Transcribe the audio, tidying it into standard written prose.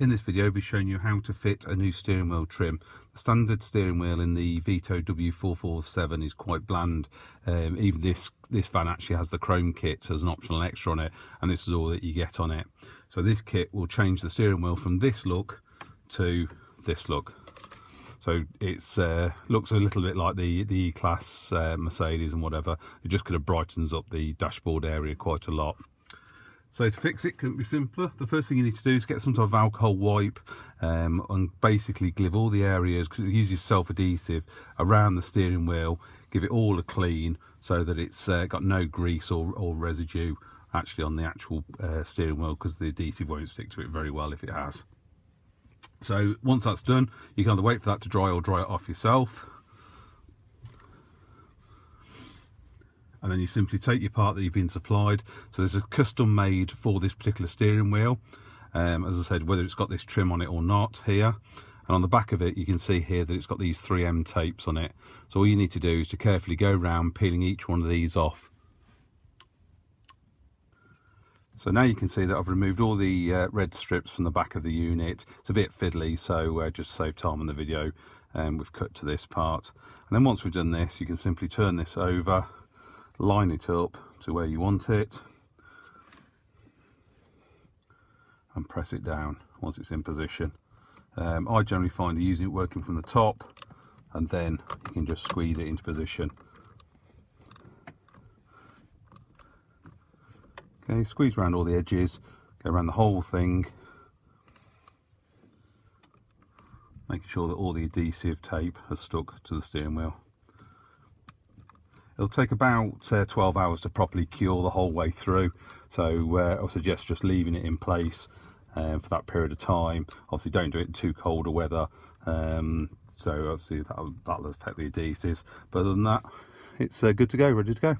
In this video, I'll be showing you how to fit a new steering wheel trim. The standard steering wheel in the Vito W447 is quite bland. Even this van actually has the chrome kit as an optional extra on it, and this is all that you get on it. So this kit will change the steering wheel from this look to this look. So it's looks a little bit like the E-Class Mercedes and whatever. It just kind of brightens up the dashboard area quite a lot. So to fix it couldn't be simpler. The first thing you need to do is get some type of alcohol wipe and basically glue all the areas, because it uses self-adhesive, around the steering wheel. Give it all a clean so that it's got no grease or residue actually on the actual steering wheel, because the adhesive won't stick to it very well if it has. So once that's done, you can either wait for that to dry or dry it off yourself. And then you simply take your part that you've been supplied. So there's a custom made for this particular steering wheel. As I said, whether it's got this trim on it or not here. And on the back of it, you can see here that it's got these 3M tapes on it. So all you need to do is to carefully go around peeling each one of these off. So now you can see that I've removed all the red strips from the back of the unit. It's a bit fiddly, so just to save time on the video, we've cut to this part. And then once we've done this, you can simply turn this over, line it up to where you want it, and press it down once it's in position. I generally find using it working from the top, and then you can just squeeze it into position. Okay, squeeze around all the edges, go around the whole thing, making sure that all the adhesive tape has stuck to the steering wheel. It'll take about 12 hours to properly cure the whole way through, so I suggest just leaving it in place for that period of time. Obviously don't do it in too cold a weather, so obviously that'll affect the adhesive, but other than that, it's good to go, ready to go.